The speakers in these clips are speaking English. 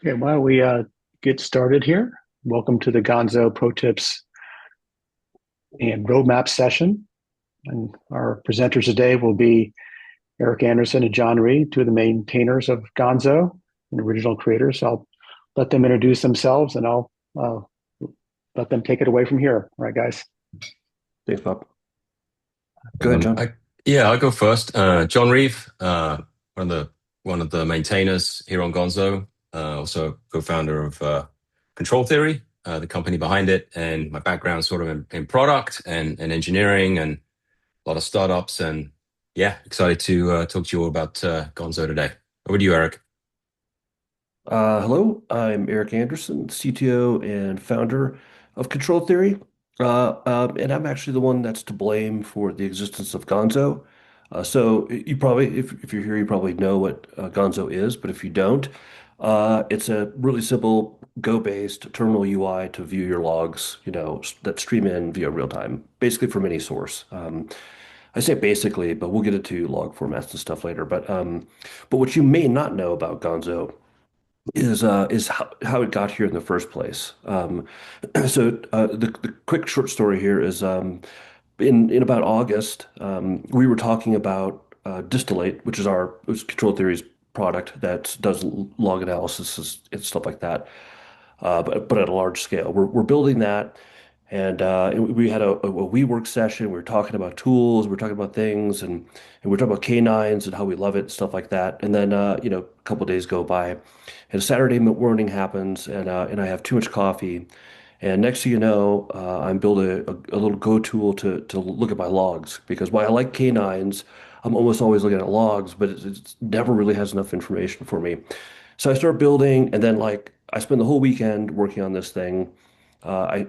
Okay, why don't we get started here? Welcome to the Gonzo Pro Tips and Roadmap session. And our presenters today will be Eric Anderson and John Reed, two of the maintainers of Gonzo and original creators. I'll let them introduce themselves and I'll uh, let them take it away from here. All right, guys. Thanks, Bob. Go ahead, John. I'll go first. John Reeve, one of the maintainers here on Gonzo, also co-founder of Control Theory, the company behind it, and my background sort of in product and engineering and a lot of startups. And yeah, excited to talk to you all about Gonzo today. Over to you, Eric. Hello, I'm Eric Anderson, CTO and founder of Control Theory. And I'm actually the one that's to blame for the existence of Gonzo. So you probably, if you're here, you probably know what Gonzo is, but if you don't, it's a really simple Go-based terminal UI to view your logs, that stream in via real time, basically from any source. I say basically, but we'll get into log formats and stuff later. But what you may not know about Gonzo is how it got here in the first place. The quick short story here is in about August, we were talking about Distillate, which is Control Theory's product that does log analysis and stuff like that, but at a large scale. We're building that, and we had a WeWork session. We were talking about tools, we were talking about things, and we were talking about canines and how we love it and stuff like that. And then a couple of days go by, and Saturday morning happens, and I have too much coffee. And next thing you know, I'm building a little Go tool to look at my logs because while I like canines, I'm almost always looking at logs, but it never really has enough information for me. So I start building, and then like I spend the whole weekend working on this thing. I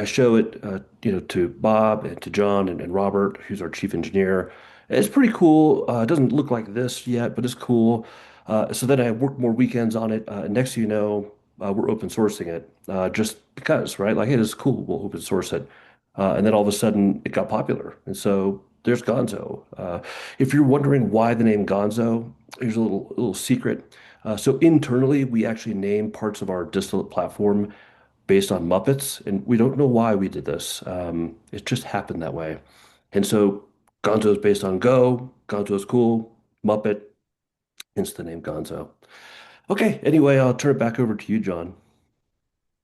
show it to Bob and to John and Robert, who's our chief engineer. It's pretty cool. It doesn't look like this yet, but it's cool. So then I work more weekends on it. Next thing you know, we're open sourcing it just because, right? Like, hey, this is cool. We'll open source it. And then all of a sudden it got popular. And so there's Gonzo. If you're wondering why the name Gonzo, here's a little secret. So internally, we actually name parts of our distillate platform based on Muppets, and we don't know why we did this. It just happened that way. And so Gonzo is based on Go. Gonzo is cool. Muppet, hence the name Gonzo. Okay, anyway, I'll turn it back over to you, John.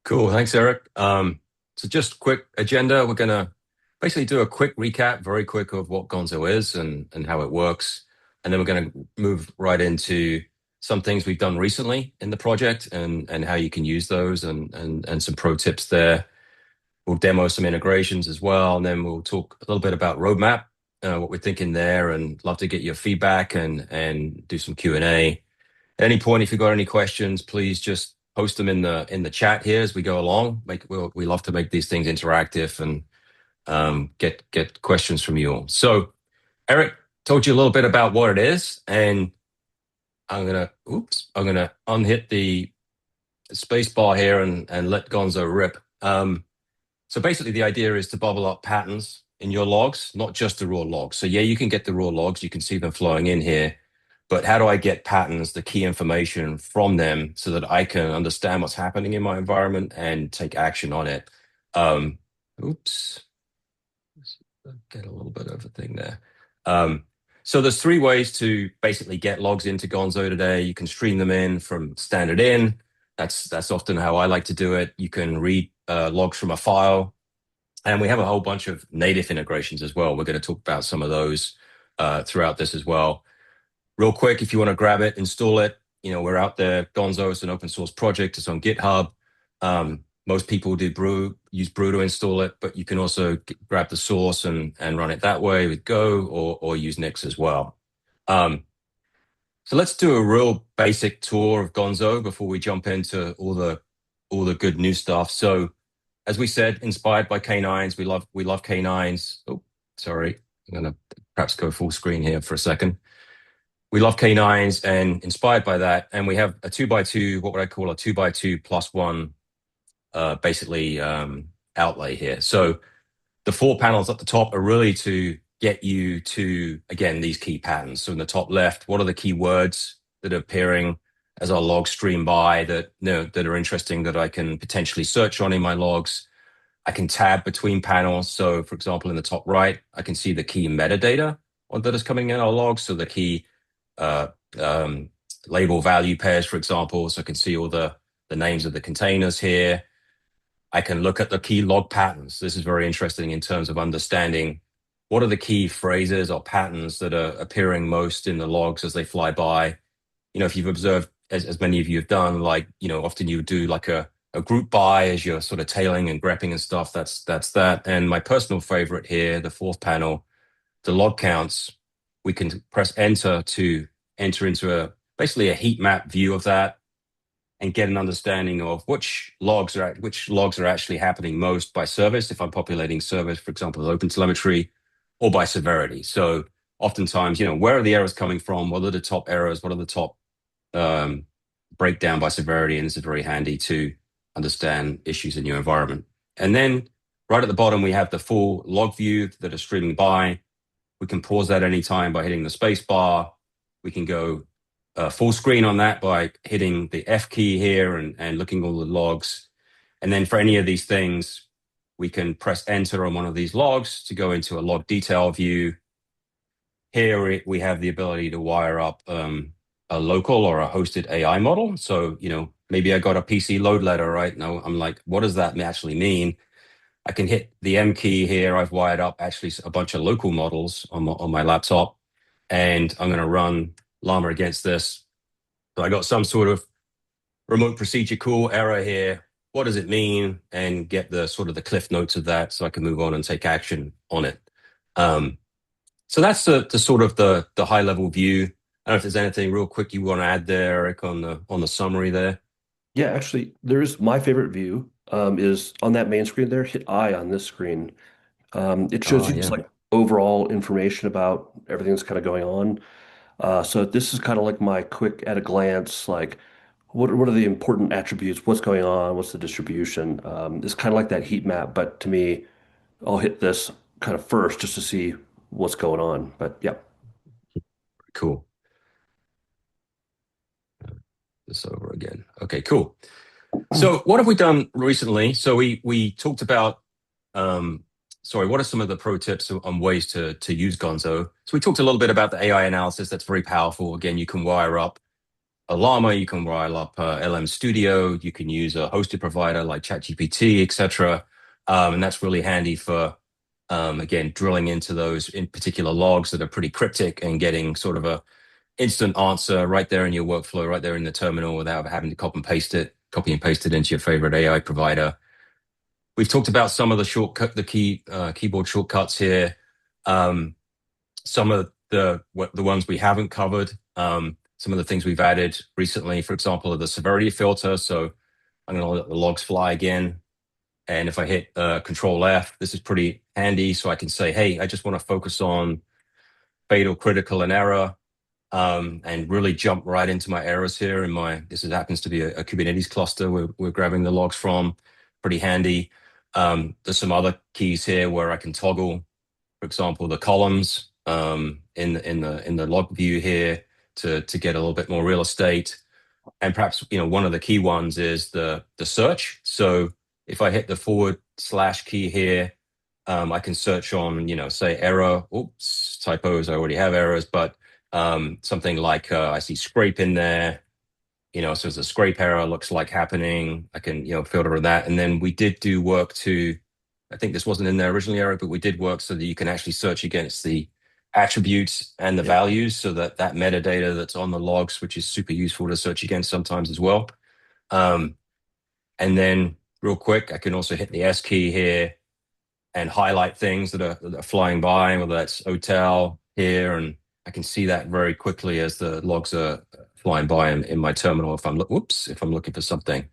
Cool. Thanks, Eric. So just quick agenda. We're gonna basically do a quick recap, very quick, of what Gonzo is and how it works. And then we're gonna move right into some things we've done recently in the project and how you can use those and some pro tips there. We'll demo some integrations as well, and then we'll talk a little bit about roadmap, what we're thinking there, and love to get your feedback and do some Q&A. At any point, if you've got any questions, please just post them in the chat here as we go along. We love to make these things interactive and get questions from you all. So Eric told you a little bit about what it is, and I'm gonna unhit the space bar here and let Gonzo rip. So basically the idea is to bubble up patterns in your logs, not just the raw logs. So yeah, you can get the raw logs, you can see them flowing in here, but how do I get patterns, the key information from them so that I can understand what's happening in my environment and take action on it? Um, oops, get a little bit of a thing there. So there's three ways to basically get logs into Gonzo today. You can stream them in from standard in. That's often how I like to do it. You can read logs from a file, and we have a whole bunch of native integrations as well. We're going to talk about some of those throughout this as well. Real quick, if you want to grab it, install it. We're out there. Gonzo is an open source project. It's on GitHub. Most people use Brew to install it, but you can also grab the source and run it that way with Go or use Nix as well. So let's do a real basic tour of Gonzo before we jump into all the good new stuff. So as we said, inspired by canines. We love canines. Oh, sorry. I'm gonna perhaps go full screen here for a second. We love canines and inspired by that. And we have a 2x2, what would I call a 2x2 plus one, basically outlay here. So the four panels at the top are really to get you to, again, these key patterns. So in the top left, what are the key words that are appearing as our logs stream by that, that are interesting that I can potentially search on in my logs. I can tab between panels. So for example, in the top right, I can see the key metadata that is coming in our logs. So the key uh, um, label value pairs, for example. So I can see all the names of the containers here. I can look at the key log patterns. This is very interesting in terms of understanding what are the key phrases or patterns that are appearing most in the logs as they fly by. If you've observed, as many of you have done, like, often you do like a group by as you're sort of tailing and grepping and stuff. That's that. And my personal favorite here, the fourth panel, the log counts, we can press enter to enter into basically a heat map view of that and get an understanding of which logs are actually happening most by service. If I'm populating service, for example, open telemetry, or by severity. So oftentimes, where are the errors coming from? What are the top errors? What are the top breakdown by severity? And this is very handy to understand issues in your environment. And then right at the bottom, we have the full log view that is streaming by. We can pause that anytime by hitting the space bar. We can go full screen on that by hitting the F key here and looking at all the logs. And then for any of these things, we can press enter on one of these logs to go into a log detail view. Here we have the ability to wire up a local or a hosted AI model. So, maybe I got a PC load letter, right? Now I'm like, what does that actually mean? I can hit the M key here. I've wired up actually a bunch of local models on my laptop, and I'm going to run Llama against this. So I got some sort of remote procedure call error here. What does it mean? And get the sort of the cliff notes of that so I can move on and take action on it. So that's the sort of the high level view. I don't know if there's anything real quick you want to add there, Eric, on the summary there. Yeah, actually, there's my favorite view is on that main screen there. Hit I on this screen. It shows you just Yeah. like overall information about everything that's kind of going on. So this is kind of like my quick at a glance, like what are the important attributes? What's going on? What's the distribution? It's kind of like that heat map, but to me, I'll hit this kind of first just to see what's going on. But yeah. Cool. This over again. Okay, cool. So what have we done recently? So we talked about what are some of the pro tips on ways to use Gonzo? So we talked a little bit about the AI analysis. That's very powerful. Again, you can wire up a Llama, you can wire up LM Studio, you can use a hosted provider like ChatGPT, etc. And that's really handy for again drilling into those in particular logs that are pretty cryptic and getting sort of a instant answer right there in your workflow, right there in the terminal without having to copy and paste it into your favorite AI provider. We've talked about some of the keyboard shortcuts here. Some of the ones we haven't covered. Some of the things we've added recently, for example, are the severity filter. So I'm going to let the logs fly again. And if I hit Control F, this is pretty handy. So I can say, hey, I just want to focus on fatal, critical, and error. And really jump right into my errors here. This happens to be a Kubernetes cluster we're grabbing the logs from. Pretty handy. There's some other keys here where I can toggle, for example, the columns in the log view here to get a little bit more real estate. And perhaps one of the key ones is the search. So if I hit the / key here, I can search on say error. Oops, typos. I already have errors, but something like I see scrape in there, so it's a scrape error looks like happening. I can, filter that. And then we did do work I think this wasn't in there originally, Eric, but we did work so that you can actually search against the attributes and the values so that metadata that's on the logs, which is super useful to search against sometimes as well. And then real quick, I can also hit the S key here and highlight things that are flying by, whether that's hotel here, and I can see that very quickly as the logs are flying by in my terminal. If I'm looking for something,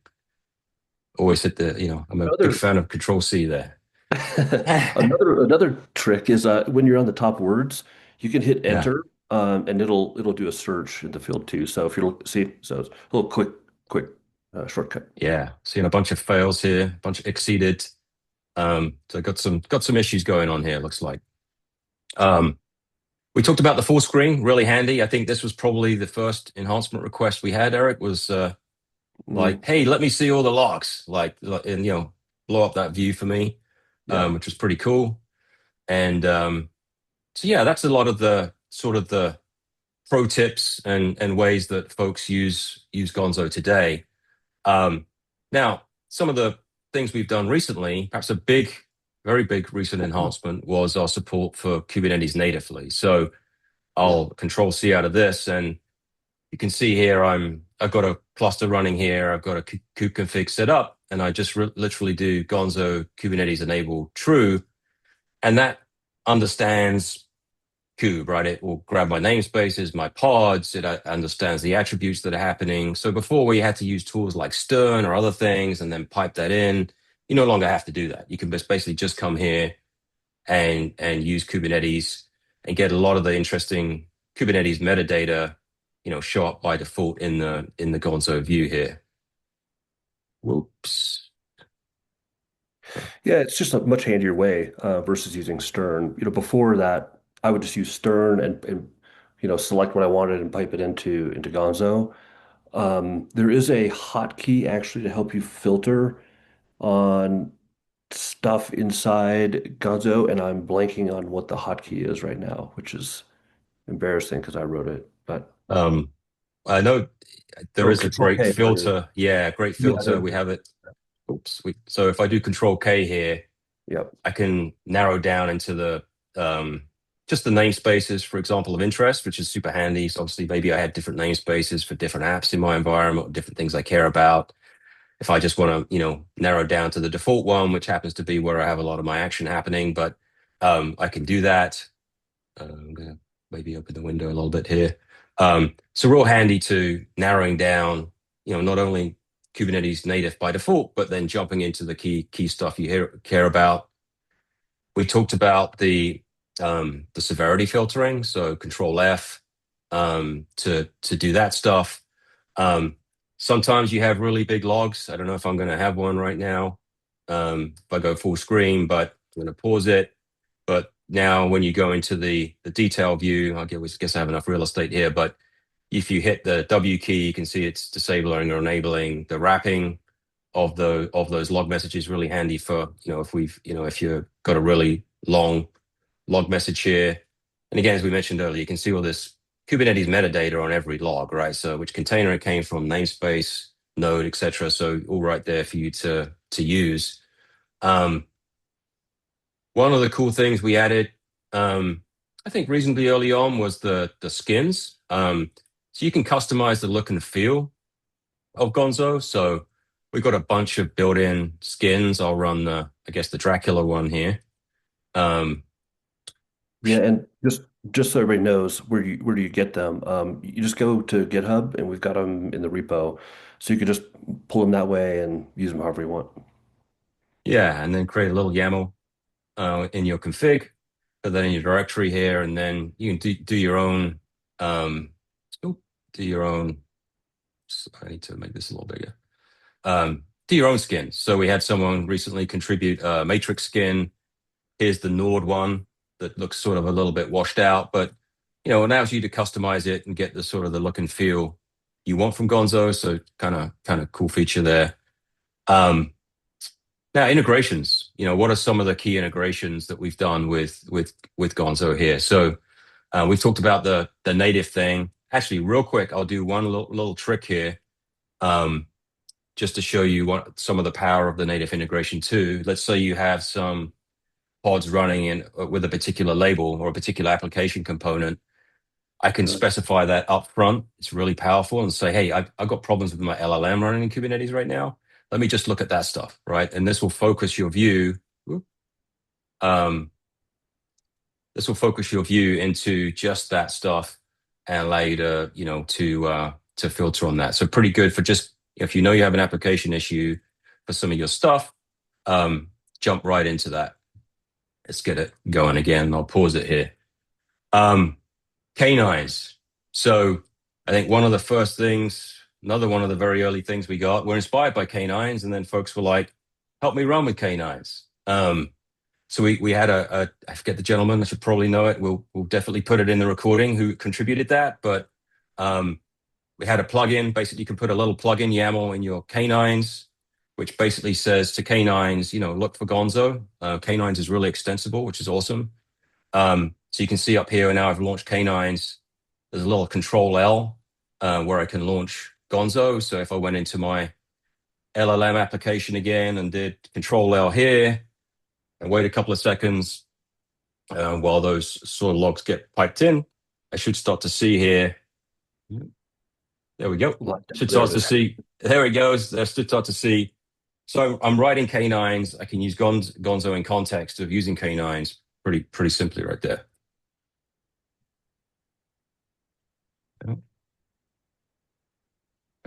always hit I'm a big fan of Control C there. Another trick is when you're on the top words, you can hit enter, and it'll do a search in the field too. So if you're so it's a little quick shortcut. Yeah, seeing a bunch of fails here, a bunch of exceeded. So I got some issues going on here. Looks like. We talked about the full screen, really handy. I think this was probably the first enhancement request we had, Eric, was like, hey, let me see all the logs, and blow up that view for me, Yeah. which was pretty cool. And so yeah, that's a lot of the sort of the pro tips and ways that folks use Gonzo today. Um, Now, some of the things we've done recently, perhaps a big, very big recent enhancement was our support for Kubernetes natively. So Yeah. I'll Control C out of this, and you can see here I've got a cluster running here. I've got a kubeconfig set up, and I just literally do Gonzo Kubernetes enable true, and that understands Kube, right? It will grab my namespaces, my pods. It understands the attributes that are happening. So before we had to use tools like Stern or other things and then pipe that in, you no longer have to do that. You can basically just come here and use Kubernetes and get a lot of the interesting Kubernetes metadata, show up by default in the Gonzo view here. Whoops. Yeah, it's just a much handier way versus using Stern. Before that, I would just use Stern and select what I wanted and pipe it into Gonzo. There is a hotkey actually to help you filter on stuff inside Gonzo, and I'm blanking on what the hotkey is right now, which is embarrassing because I wrote it. But Um, I know there oh, is a Control great K. There it is. filter. Yeah, great Yeah, filter. We have it. Oops. So if I do Control K here, yep. I can narrow down into the just the namespaces, for example, of interest, which is super handy. So obviously, maybe I had different namespaces for different apps in my environment, or different things I care about. If I just want to, narrow down to the default one, which happens to be where I have a lot of my action happening, but I can do that. I'm gonna maybe open the window a little bit here. So real handy to narrowing down, not only Kubernetes native by default, but then jumping into the key stuff you care about. We talked about the severity filtering, so Control F to do that stuff. Um, Sometimes you have really big logs. I don't know if I'm going to have one right now. If I go full screen, but I'm going to pause it. But now, when you go into the detail view, guess I have enough real estate here. But if you hit the W key, you can see it's disabling or enabling the wrapping of those log messages. Really handy for if you've got a really long log message here. And again, as we mentioned earlier, you can see all this Kubernetes metadata on every log, right? So which container it came from, namespace, node, etc. So all right there for you to use. One of the cool things we added, I think reasonably early on, was the skins. So you can customize the look and feel of Gonzo. So we've got a bunch of built-in skins. I'll run the Dracula one here. Yeah, and just so everybody knows where do you get them? You just go to GitHub, and we've got them in the repo, so you can just pull them that way and use them however you want. Yeah, and then create a little YAML in your config, put that in your directory here, and then you can do your own. Um, do your own. I need to make this a little bigger. Do your own skins. So we had someone recently contribute a matrix skin. Here's the Nord one that looks sort of a little bit washed out, but it allows you to customize it and get the sort of the look and feel you want from Gonzo. So kind of cool feature there. Now integrations. What are some of the key integrations that we've done with Gonzo here? So we've talked about the native thing. Actually, real quick, I'll do one little trick here, just to show you what some of the power of the native integration too. Let's say you have some pods running in with a particular label or a particular application component. I can specify that up front. It's really powerful, and say, hey, I've got problems with my LLM running in Kubernetes right now. Let me just look at that stuff, right? And this will focus your view. Um, this will focus your view into just that stuff and allow you to, to filter on that. So pretty good for just if you have an application issue for some of your stuff, jump right into that. Let's get it going again. I'll pause it here. Canines. So I think another one of the very early things we're inspired by canines, and then folks were like, help me run with canines. So we had I forget the gentleman. I should probably know it. We'll definitely put it in the recording who contributed that. But um, we had a plugin. Basically, you can put a little plugin YAML in your canines, which basically says to canines, look for Gonzo. Canines is really extensible, which is awesome. So you can see up here now I've launched canines. There's a little control L where I can launch Gonzo. So if I went into my LLM application again and did control L here and wait a couple of seconds while those sort of logs get piped in, I should start to see here. There we go. Should There start it to is. see. There it goes. I should start to see. So I'm writing canines. I can use Gonzo in context of using canines pretty simply right there.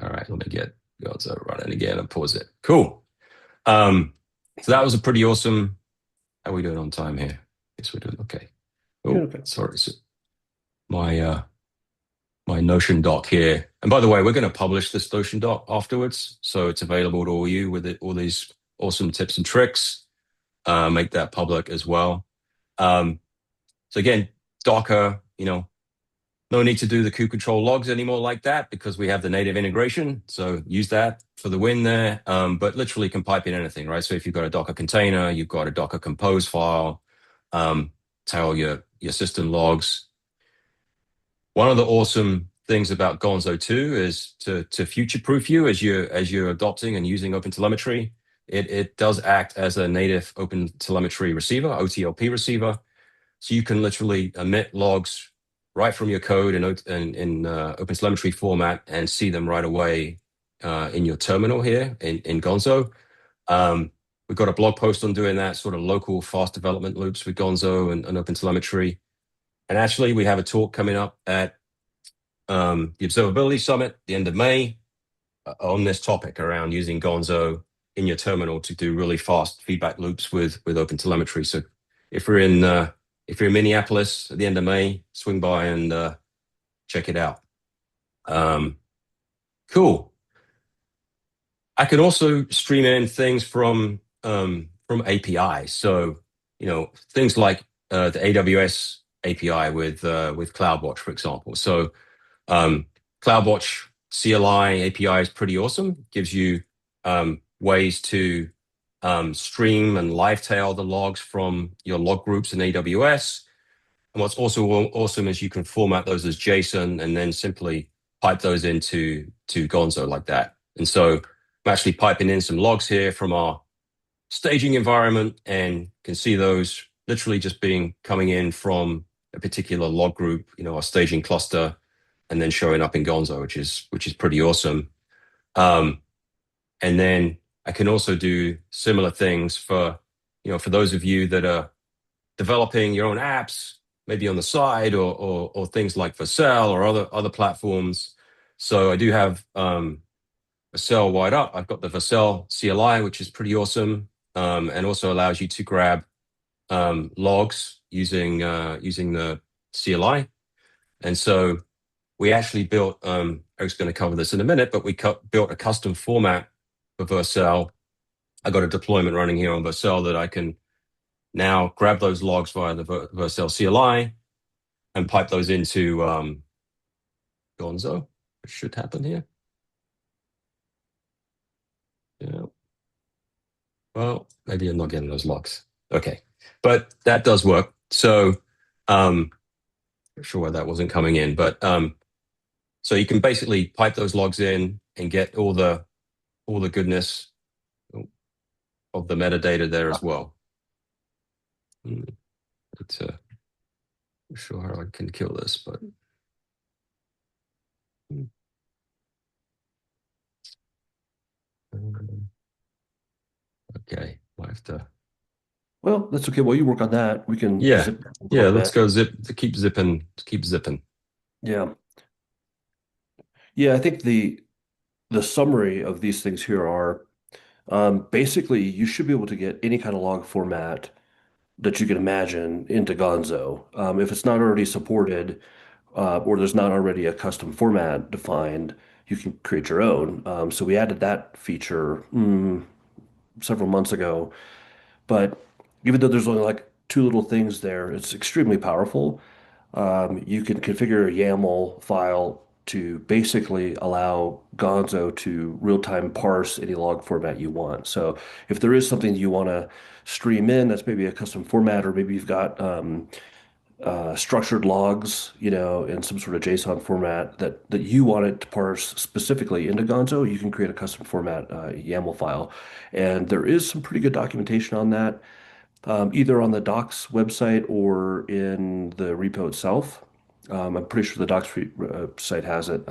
All right, let me get Gonzo running again and pause it. Cool. So that was a pretty awesome. How are we doing on time here? Guess we're doing okay. Yeah, Oh, okay. sorry. So my Notion doc here. And by the way, we're going to publish this Notion doc afterwards, so it's available to all you with all these awesome tips and tricks. Make that public as well. So again, Docker, no need to do the coup control logs anymore like that because we have the native integration. So use that for the win there. But literally can pipe in anything, right? So if you've got a Docker container, you've got a Docker compose file, tell your system logs. One of the awesome things about Gonzo 2 is to future-proof you as you're adopting and using OpenTelemetry. It does act as a native OpenTelemetry receiver, OTLP receiver. So you can literally emit logs right from your code in OpenTelemetry format and see them right away in your terminal here in Gonzo. We've got a blog post on doing that, sort of local fast development loops with Gonzo and OpenTelemetry. And actually, we have a talk coming up at the Observability Summit, the end of May, on this topic around using Gonzo in your terminal to do really fast feedback loops with OpenTelemetry. So if you're in Minneapolis at the end of May, swing by and check it out. Cool. I can also stream in things from APIs. So things like the AWS API with CloudWatch, for example. So CloudWatch CLI API is pretty awesome. Gives you ways to stream and live tail the logs from your log groups in AWS. And what's also awesome is you can format those as JSON and then simply pipe those into Gonzo like that. And so I'm actually piping in some logs here from our staging environment and can see those literally just coming in from a particular log group, our staging cluster, and then showing up in Gonzo, which is pretty awesome. And then I can also do similar things for those of you that are developing your own apps, maybe on the side or things like Vercel or other platforms. So I do have Vercel wired up. I've got the Vercel CLI, which is pretty awesome, and also allows you to grab logs using the CLI. And so we actually built, Eric's going to cover this in a minute, but we built a custom format for Vercel. I got a deployment running here on Vercel that I can now grab those logs via the Vercel CLI and pipe those into Gonzo. It should happen here. Yeah. Well, maybe I'm not getting those logs. Okay, but that does work. So not sure why that wasn't coming in, but so you can basically pipe those logs in and get all the goodness of the metadata there as well. But not sure how I can kill this, but okay, I have to. Well, that's okay. While you work on that, we can Yeah, zip yeah. a Let's bit. go keep zipping, keep zipping. Yeah. Yeah, I think the summary of these things here are basically you should be able to get any kind of log format that you can imagine into Gonzo. If it's not already supported, or there's not already a custom format defined, you can create your own. So we added that feature several months ago. But even though there's only like two little things there, it's extremely powerful. You can configure a YAML file to basically allow Gonzo to real-time parse any log format you want. So if there is something you want to stream in, that's maybe a custom format, or maybe you've got structured logs, in some sort of JSON format that you want it to parse specifically into Gonzo, you can create a custom format YAML file. And there is some pretty good documentation on that, either on the docs website or in the repo itself. I'm pretty sure the docs site has it,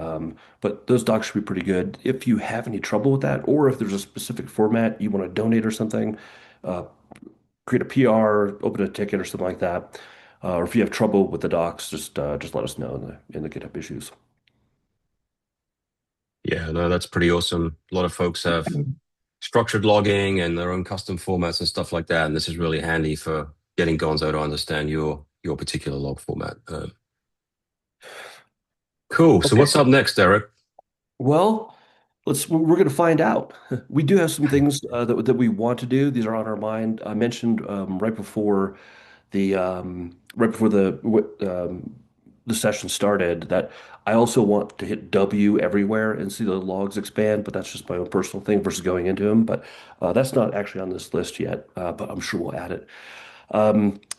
but those docs should be pretty good. If you have any trouble with that, or if there's a specific format you want to donate or something, uh, create a PR, open a ticket or something like that. Or if you have trouble with the docs, just let us know in the GitHub issues. Yeah, no, that's pretty awesome. A lot of folks have structured logging and their own custom formats and stuff like that. And this is really handy for getting Gonzo to understand your particular log format. Cool. So Okay. what's up next, Eric? Well, we're going to find out. We do have some things that we want to do. These are on our mind. I mentioned right before the session started that I also want to hit W everywhere and see the logs expand, but that's just my own personal thing versus going into them. But that's not actually on this list yet, but I'm sure we'll add it.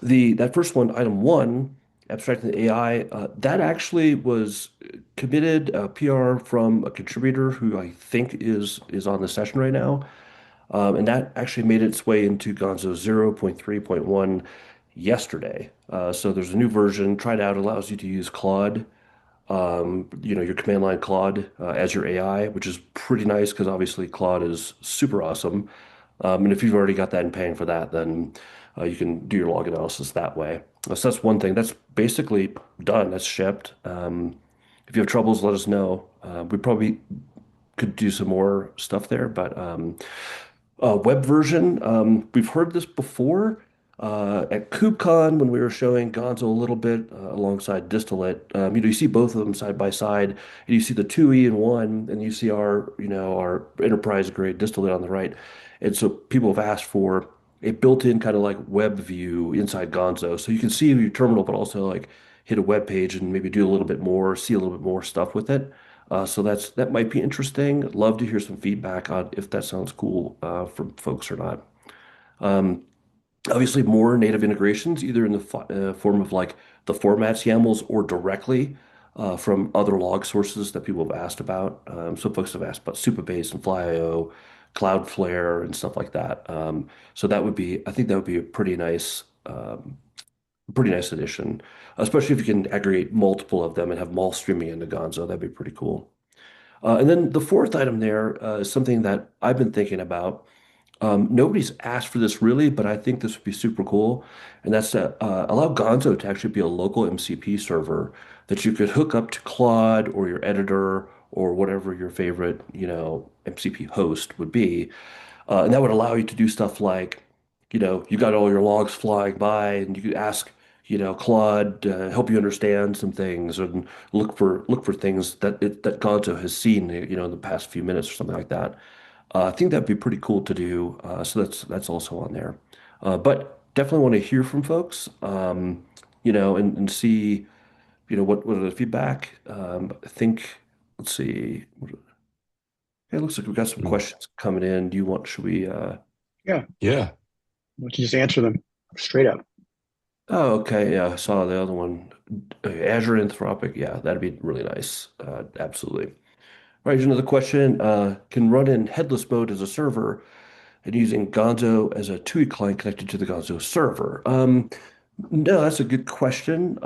The that first one, item one, abstracting the AI, that actually was committed PR from a contributor who I think is on the session right now. And that actually made its way into Gonzo 0.3.1 yesterday. So there's a new version, tried out, allows you to use Claude, your command line Claude as your AI, which is pretty nice because obviously Claude is super awesome. And if you've already got that and paying for that, then you can do your log analysis that way. So that's one thing. That's basically done. That's shipped. If you have troubles, let us know. We probably could do some more stuff there, but web version. We've heard this before at KubeCon when we were showing Gonzo a little bit alongside Distillate. You see both of them side by side, and you see the 2E in one, and you see our enterprise grade Distillate on the right. And so people have asked for a built-in kind of like web view inside Gonzo, so you can see your terminal, but also like hit a web page and maybe do a little bit more, see a little bit more stuff with it. So that might be interesting. Love to hear some feedback on if that sounds cool from folks or not. Um, Obviously, more native integrations, either in the form of like the formats YAMLs or directly from other log sources that people have asked about. Some folks have asked about Supabase and FlyIO, Cloudflare, and stuff like that. So I think that would be a pretty nice addition, especially if you can aggregate multiple of them and have them all streaming into Gonzo. That'd be pretty cool. And then the fourth item there is something that I've been thinking about. Nobody's asked for this really, but I think this would be super cool. And that's to allow Gonzo to actually be a local MCP server that you could hook up to Claude or your editor or whatever your favorite, MCP host would be. And that would allow you to do stuff like, you got all your logs flying by and you could ask, Claude help you understand some things and look for things that Gonzo has seen, in the past few minutes or something like that. I think that'd be pretty cool to do. So that's also on there. But definitely want to hear from folks, and see, what are the feedback. I think, let's see. It looks like we've got some Hmm. questions coming in. Should we, Yeah, Yeah. why don't you just answer them straight up? oh, okay. Yeah, I saw the other one. Azure Anthropic. Yeah, that'd be really nice. Absolutely. All right, here's another question. Can run in headless mode as a server and using Gonzo as a TUI client connected to the Gonzo server? No, that's a good question.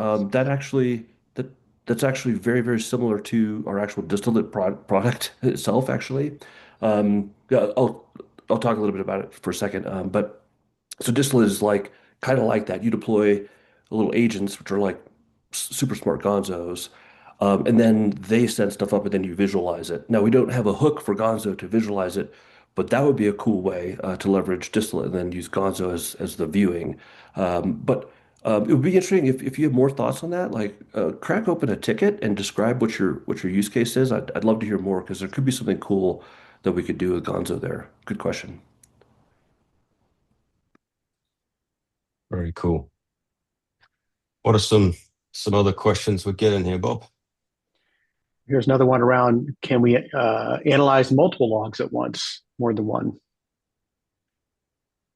That's actually very, very similar to our actual distillate product itself, actually. Yeah, I'll talk a little bit about it for a second. But so distillate is like kind of like that. You deploy little agents, which are like super smart Gonzos, and then they send stuff up, and then you visualize it. Now we don't have a hook for Gonzo to visualize it, but that would be a cool way to leverage distillate and then use Gonzo as the viewing. But it would be interesting if you have more thoughts on that. Like crack open a ticket and describe what your use case is. I'd love to hear more because there could be something cool that we could do with Gonzo there. Good question. Very cool. What are some other questions we're getting here, Bob? Here's another one around, can we analyze multiple logs at once, more than one?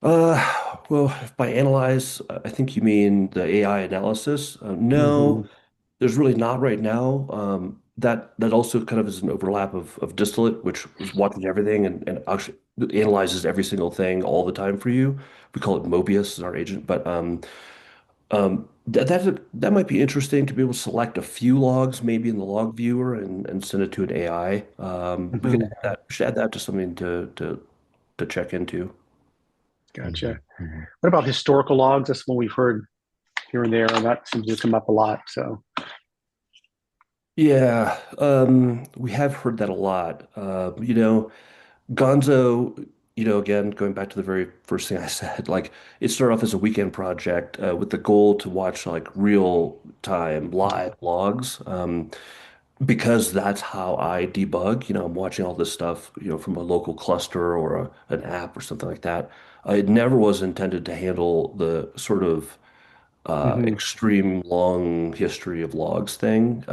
Well, if by analyze, I think you mean the AI analysis. Hmm. No, there's really not right now. That also kind of is an overlap of distillate, which is watching everything and actually analyzes every single thing all the time for you. We call it Mobius as our agent, but that might be interesting to be able to select a few logs maybe in the log viewer and send it to an AI. We could Hmm. add that. We should add that to something to check into. Gotcha. Mhm, mhm. What about historical logs? That's one we've heard here and there, and that seems to come up a lot. So, Yeah, we have heard that a lot. Gonzo, again, going back to the very first thing I said, like it started off as a weekend project with the goal to watch like real time live logs. Because that's how I debug. I'm watching all this stuff, from a local cluster or an app or something like that. It never was intended to handle the sort of hmm. extreme long history of logs thing,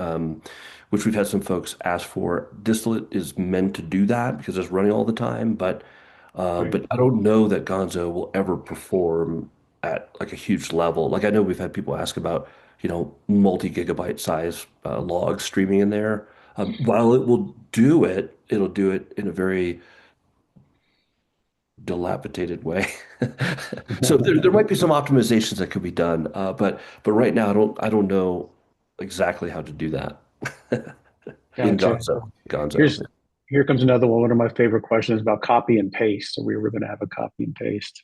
which we've had some folks ask for. Distillate is meant to do that because it's running all the time, but Right. I don't know that Gonzo will ever perform at like a huge level. Like I know we've had people ask about, multi-gigabyte size logs streaming in there. While it will do it, it'll do it in a very dilapidated way. So there might be some optimizations that could be done, but right now I don't know exactly how to do that in Gotcha. Gonzo. Gonzo. Here's Here comes another one. One of my favorite questions about copy and paste. Are we ever going to have a copy and paste?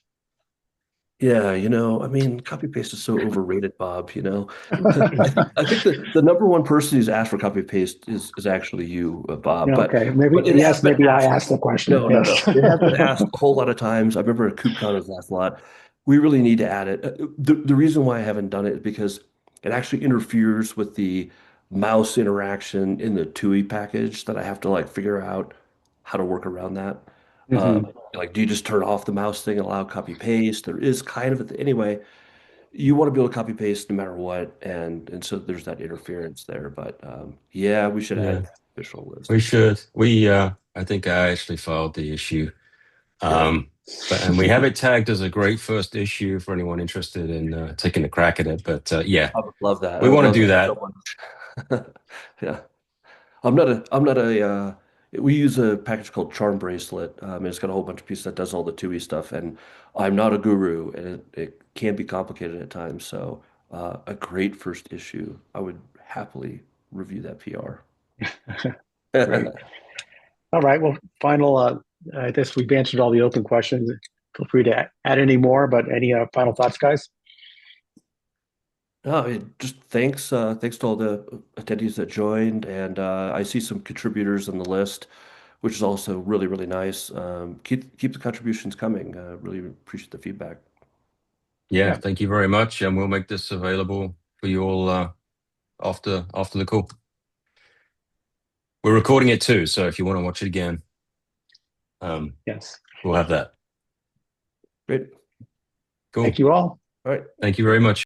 Yeah, I mean, copy paste is so overrated, Bob, you know. I think the number one person who's asked for copy paste is actually you, Bob, Yeah, but okay, maybe but it has yes, been maybe I asked. asked the question. No, no, Yes. no. It has been asked a whole lot of times. I remember at KubeCon it was asked a lot. We really need to add it. The reason why I haven't done it is because it actually interferes with the mouse interaction in the TUI package that I have to like figure out how to work around that. Uh, Hmm. like, do you just turn off the mouse thing and allow copy paste? There is kind of a anyway. You want to be able to copy paste no matter what, and so there's that interference there. But yeah, we should add Yeah, it to the official list. we should. I think I actually filed the issue. Good. Um, and we have it tagged as a great first issue for anyone interested in taking a crack at it. But yeah, I would love that. we I would want to love do that so that. much. Yeah. We use a package called Charm Bracelet. And it's got a whole bunch of pieces that does all the TUI stuff. And I'm not a guru, and it can be complicated at times. So, a great first issue. I would happily review that PR. Great. All right. Well, final. I guess we've answered all the open questions. Feel free to add any more. But any final thoughts, guys? No, just thanks to all the attendees that joined, and I see some contributors on the list, which is also really, really nice. Keep the contributions coming. Really appreciate the feedback. Yeah, Yeah. thank you very much, and we'll make this available for you all after the call. We're recording it too, so if you want to watch it again, um, Yes. we'll have that. Great. Thank Cool. you all. All right. Thank you very much.